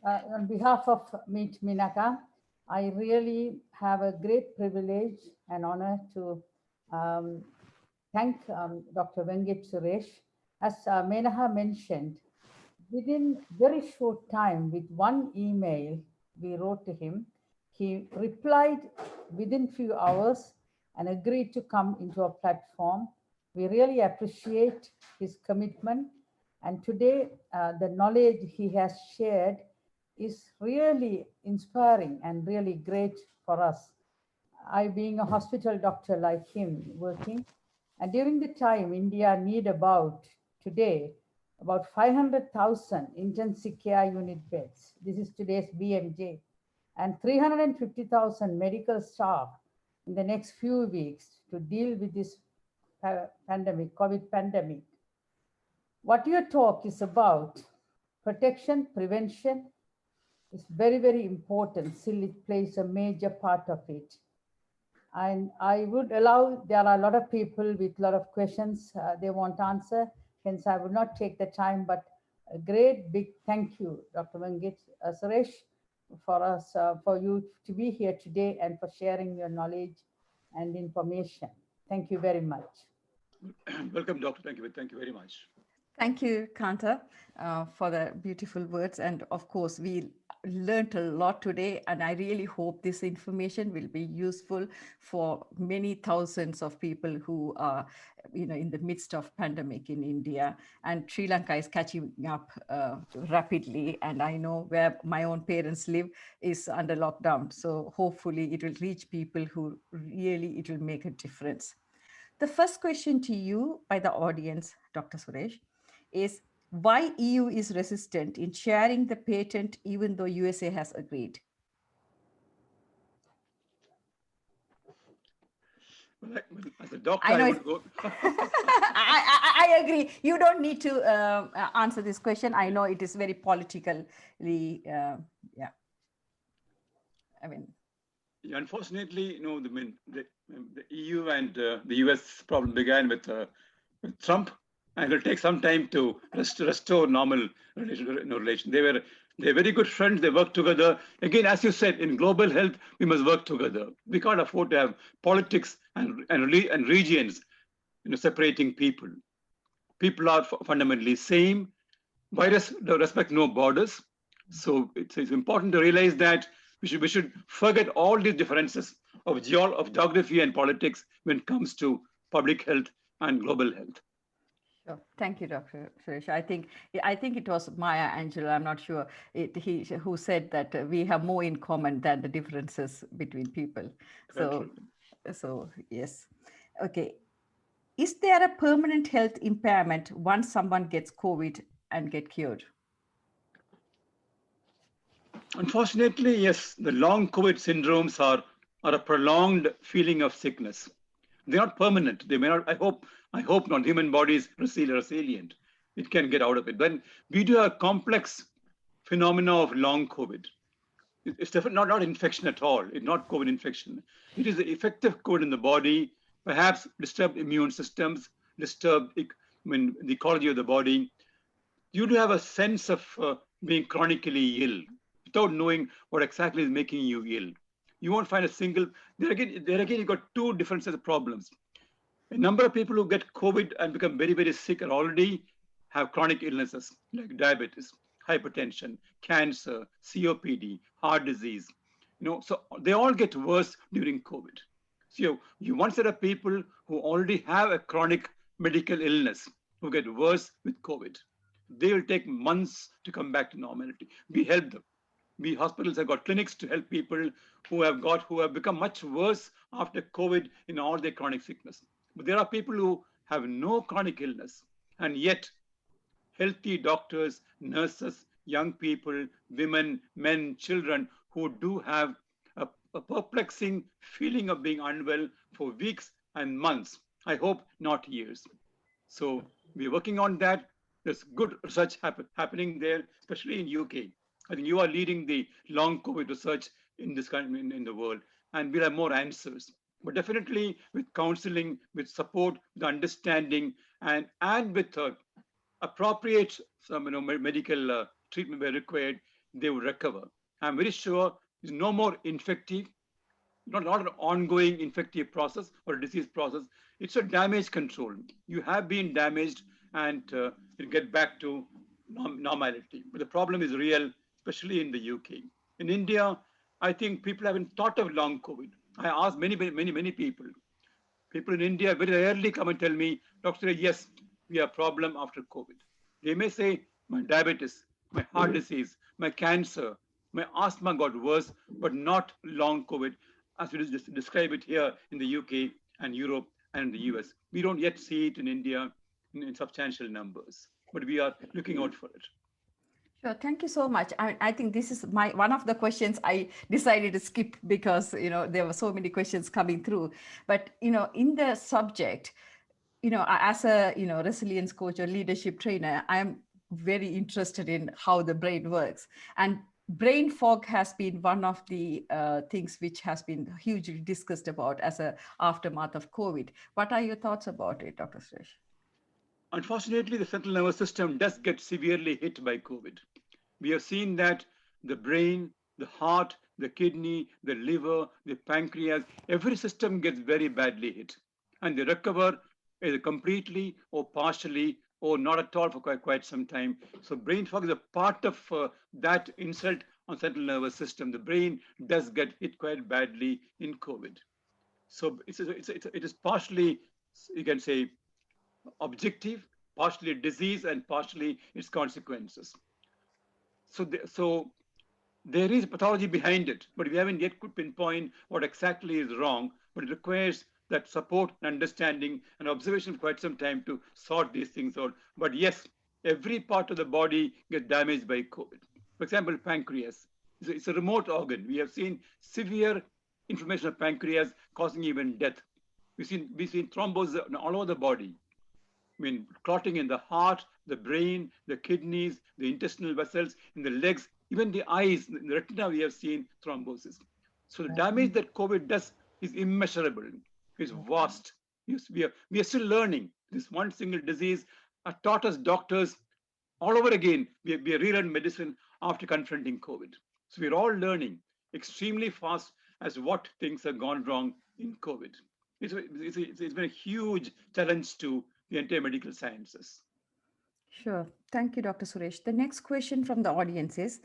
On behalf of Meet Menaca, I really have a great privilege and honor to Um, thank Dr. Venkit Suresh. As Menaha mentioned, within very short time, with one email we wrote to him, he replied within few hours and agreed to come into our platform. We really appreciate his commitment. And today, the knowledge he has shared is really inspiring and really great for us. I, being a hospital doctor like him, working, and during the time, India need about today about 500,000 intensive care unit beds. This is today's BMJ, and 350,000 medical staff in the next few weeks to deal with this pandemic, COVID pandemic. What your talk is about, protection, prevention, is very, very important. Still, it plays a major part of it. And I would allow, there are a lot of people with a lot of questions they want to answer. Hence, I will not take the time, but a great big thank you, Dr. Venkit Suresh, for you to be here today and for sharing your knowledge and information. Thank you very much. Welcome, Doctor. Thank you very much. Thank you, Kanta, for the beautiful words. And of course, we learned a lot today, and I really hope this information will be useful for many thousands of people who are, in the midst of pandemic in India. And Sri Lanka is catching up rapidly, and I know where my own parents live is under lockdown. So hopefully it will reach people who really it will make a difference. The first question to you by the audience, Dr. Suresh, is why EU is resistant in sharing the patent even though USA has agreed? Well, as a doctor, I know I would go. I agree. You don't need to answer this question. I know it is very politically, yeah. I mean, Unfortunately, the EU and the US problem began with Trump, and it'll take some time to restore normal relation. They're very good friends. They work together. Again, as you said, in global health, we must work together. We can't afford to have politics and regions, separating people. People are fundamentally same. Virus respect no borders. So it's important to realize that we should forget all these differences of geography and politics when it comes to public health and global health. sure. Thank you, Dr. Suresh. I think it was Maya Angelou. I'm not sure who said that we have more in common than the differences between people. So yes. Okay. Is there a permanent health impairment once someone gets COVID and get cured? Unfortunately, yes, the long COVID syndromes are a prolonged feeling of sickness. They're not permanent. They may not, I hope not. Human bodies resilient. It can get out of it. Then we do a complex phenomena of long COVID. It's definitely not infection at all. It's not COVID infection. It is the effective COVID in the body, perhaps disturbed immune systems, disturbed the ecology of the body. You do have a sense of being chronically ill without knowing what exactly is making you ill. You won't find a single. There again, you've got two different sets of problems. A number of people who get COVID and become very, very sick and already have chronic illnesses like diabetes, hypertension, cancer, COPD, heart disease. So they all get worse during COVID. So you one set of people who already have a chronic medical illness who get worse with COVID. They will take months to come back to normality. We help them. We hospitals have got clinics to help people who have become much worse after COVID in all their chronic sickness. But there are people who have no chronic illness, and yet healthy doctors, nurses, young people, women, men, children who do have a perplexing feeling of being unwell for weeks and months. I hope not years. So we're working on that. There's good research happening there, especially in UK. I think you are leading the long COVID research in this country, in the world, and we'll have more answers. But definitely with counseling, with support, with understanding, and with appropriate medical treatment where required, they will recover. I'm very sure there's no more infective. not an ongoing infective process or a disease process. It's a damage control. You have been damaged and you get back to normality. But the problem is real, especially in the UK. In India, I think people haven't thought of long COVID. I asked many people. People in India very rarely come and tell me, Doctor, yes, we have a problem after COVID. They may say, my diabetes, my heart disease, my cancer, my asthma got worse, but not long COVID, as we just describe it here in the UK and Europe and in the US. We don't yet see it in India in substantial numbers, but we are looking out for it. Sure, thank you so much. I think this is my one of the questions I decided to skip because there were so many questions coming through. But in the subject, as a resilience coach or leadership trainer, I'm very interested in how the brain works. And brain fog has been one of the things which has been hugely discussed about as a aftermath of COVID. What are your thoughts about it, Dr. Suresh? Unfortunately, the central nervous system does get severely hit by COVID. We have seen that the brain, the heart, the kidney, the liver, the pancreas, every system gets very badly hit. And they recover either completely or partially or not at all for quite some time. So brain fog is a part of that insult on central nervous system. The brain does get hit quite badly in COVID. So it is partially, you can say, objective, partially disease, and partially its consequences. So there is pathology behind it, but we haven't yet could pinpoint what exactly is wrong. But it requires that support and understanding and observation for quite some time to sort these things out. But yes, every part of the body gets damaged by COVID. For example, pancreas. It's a remote organ. We have seen severe inflammation of pancreas causing even death. We've seen thrombosis all over the body. I mean, clotting in the heart, the brain, the kidneys, the intestinal vessels, in the legs, even the eyes, in the retina, we have seen thrombosis. So the damage that COVID does is immeasurable, is vast. Yes, we are still learning. This one single disease taught us doctors all over again. We relearned medicine after confronting COVID. So we're all learning extremely fast as what things have gone wrong in COVID. It's been a huge challenge to the entire medical sciences. Sure. Thank you, Dr. Suresh. The next question from the audience is,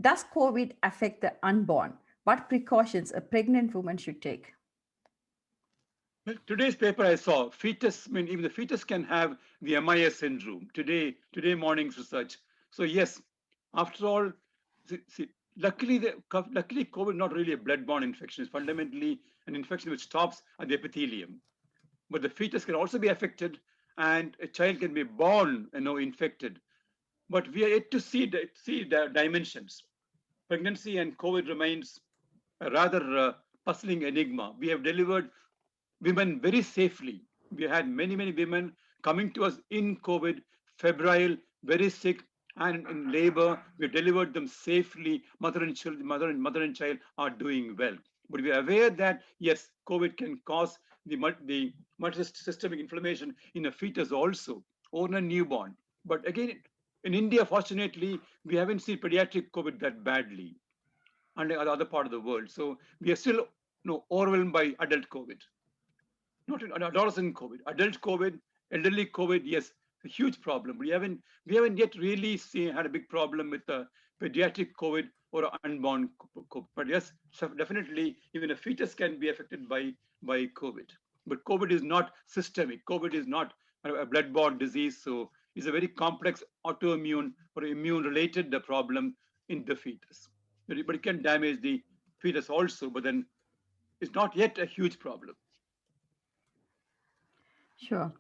does COVID affect the unborn? What precautions a pregnant woman should take? Well, today's paper I saw, fetus, I mean, even the fetus can have the MIS syndrome, today morning's research. So yes, after all, luckily COVID is not really a blood-borne infection. It's fundamentally an infection which stops at the epithelium. But the fetus can also be affected, and a child can be born, infected. But we are yet to see the dimensions. Pregnancy and COVID remains a rather puzzling enigma. We have delivered women very safely. We had many women coming to us in COVID, febrile, very sick, and in labor. We delivered them safely. Mother and child are doing well. But we are aware that yes, COVID can cause the multisystemic inflammation in a fetus also, or in a newborn. But again, in India, fortunately, we haven't seen pediatric COVID that badly, and the other part of the world. So we are still overwhelmed by adult COVID. Not in adolescent COVID, adult COVID, elderly COVID, yes, a huge problem. We haven't yet really had a big problem with pediatric COVID or unborn COVID. But yes, definitely, even a fetus can be affected by COVID. But COVID is not systemic. COVID is not a blood-borne disease, so it's a very complex autoimmune or immune-related problem in the fetus. But it can damage the fetus also, but then it's not yet a huge problem. Sure.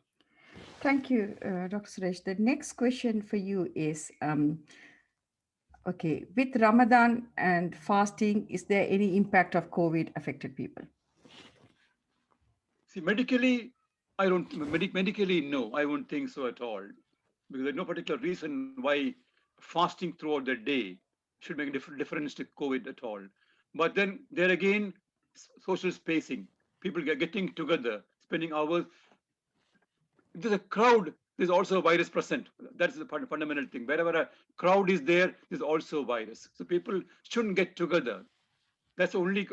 Thank you, Dr. Suresh. The next question for you is, okay, with Ramadan and fasting, is there any impact of COVID affected people? See, medically, medically, no, I won't think so at all. Because there's no particular reason why fasting throughout the day should make a difference to COVID at all. But then there again, social spacing, people getting together, spending hours. If there's a crowd, there's also a virus present. That's the fundamental thing. Wherever a crowd is there, there's also a virus. So people shouldn't get together. That's only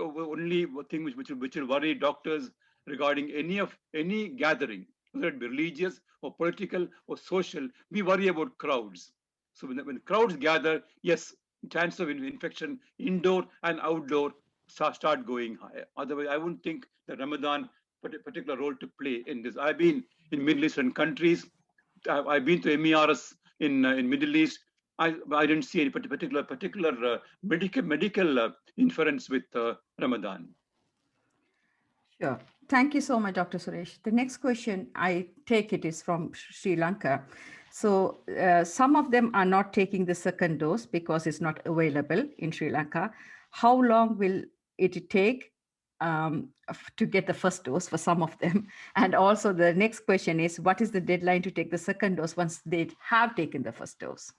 thing which will worry doctors regarding any gathering, whether it be religious or political or social. We worry about crowds. So when crowds gather, yes, chance of infection indoor and outdoor start going higher. Otherwise, I wouldn't think that Ramadan particular role to play in this. I've been in Middle Eastern countries. I've been to MERS in Middle East. I didn't see any particular medical inference with Ramadan. Sure. Thank you so much, Dr. Suresh. The next question, I take it, is from Sri Lanka. So some of them are not taking the second dose because it's not available in Sri Lanka. How long will it take to get the first dose for some of them? And also the next question is, what is the deadline to take the second dose once they have taken the first dose?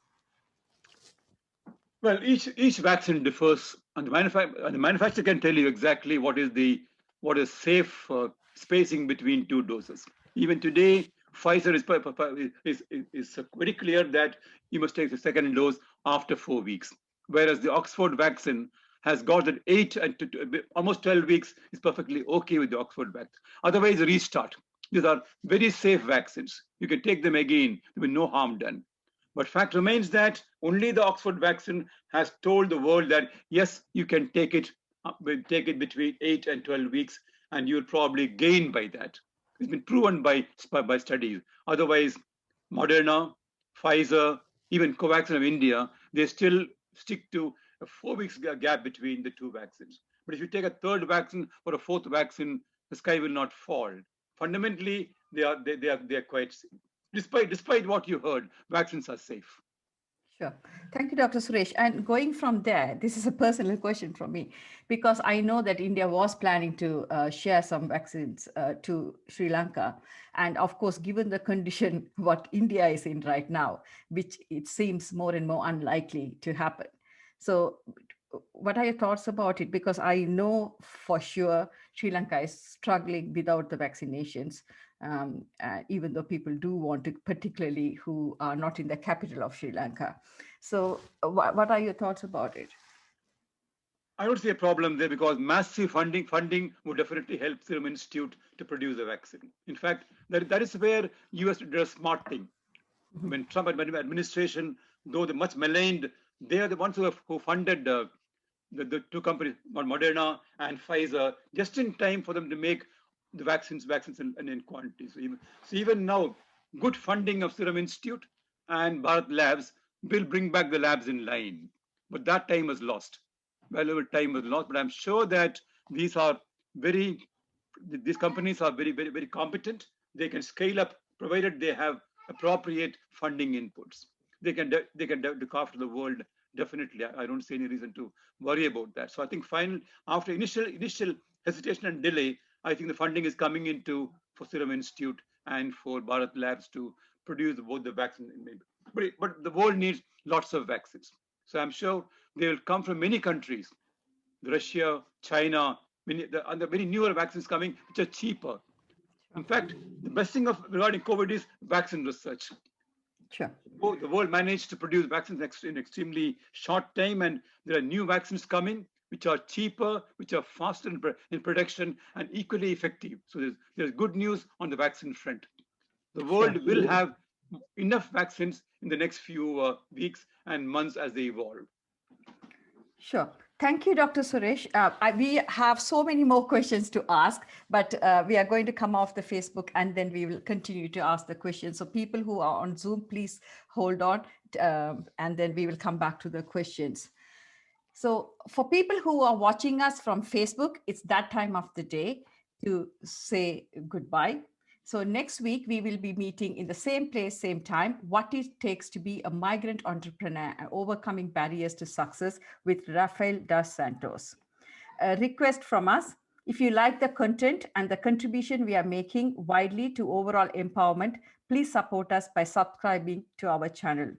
Well, each vaccine differs, and the manufacturer can tell you exactly what is safe spacing between two doses. Even today, Pfizer is very clear that you must take the second dose after 4 weeks, whereas the Oxford vaccine has got that 8 and almost 12 weeks is perfectly okay with the Oxford vaccine. Otherwise, restart. These are very safe vaccines. You can take them again with no harm done. But fact remains that only the Oxford vaccine has told the world that yes, you can take it between 8 and 12 weeks, and you'll probably gain by that. It's been proven by studies. Otherwise, Moderna, Pfizer, even Covaxin of India, they still stick to a 4 weeks gap between the two vaccines. But if you take a third vaccine or a fourth vaccine, the sky will not fall. Fundamentally, they are quite safe. Despite what you heard, vaccines are safe. Sure. Thank you, Dr. Suresh. And going from there, this is a personal question from me, because I know that India was planning to share some vaccines to Sri Lanka. And of course, given the condition what India is in right now, which it seems more and more unlikely to happen. So what are your thoughts about it? Because I know for sure Sri Lanka is struggling without the vaccinations, even though people do want to, particularly who are not in the capital of Sri Lanka. So what are your thoughts about it? I don't see a problem there because massive funding would definitely help Serum Institute to produce a vaccine. In fact, that is where US did a smart thing. When Trump administration, though the much maligned, they are the ones who funded the two companies, Moderna and Pfizer, just in time for them to make the vaccines in quantity. So even now, good funding of Serum Institute and Bharat Labs will bring back the labs in line. But that time was lost. Valuable time was lost. But I'm sure that these companies are very competent. They can scale up provided they have appropriate funding inputs. They can look after the world. Definitely, I don't see any reason to worry about that. So I think after initial hesitation and delay, I think the funding is coming into for Serum Institute and for Bharat Labs to produce both the vaccine. But the world needs lots of vaccines. So I'm sure they will come from many countries, Russia, China, and the many newer vaccines coming, which are cheaper. In fact, the best thing regarding COVID is vaccine research. Sure. The world managed to produce vaccines in extremely short time, and there are new vaccines coming, which are cheaper, which are faster in production, and equally effective. So there's good news on the vaccine front. The world will have enough vaccines in the next few weeks and months as they evolve. Sure. Thank you, Dr. Suresh. We have so many more questions to ask, but we are going to come off the Facebook and then we will continue to ask the questions. So people who are on Zoom, please hold on and then we will come back to the questions. So for people who are watching us from Facebook, it's that time of the day to say goodbye. So next week, we will be meeting in the same place, same time, what it takes to be a migrant entrepreneur and overcoming barriers to success with Rafael dos Santos. A request from us, if you like the content and the contribution we are making widely to overall empowerment, please support us by subscribing to our channel.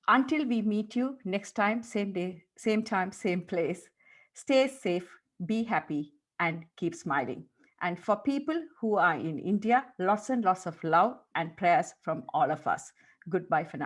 Until we meet you next time, same day, same time, same place, stay safe, be happy, and keep smiling. And for people who are in India, lots and lots of love and prayers from all of us. Goodbye for now.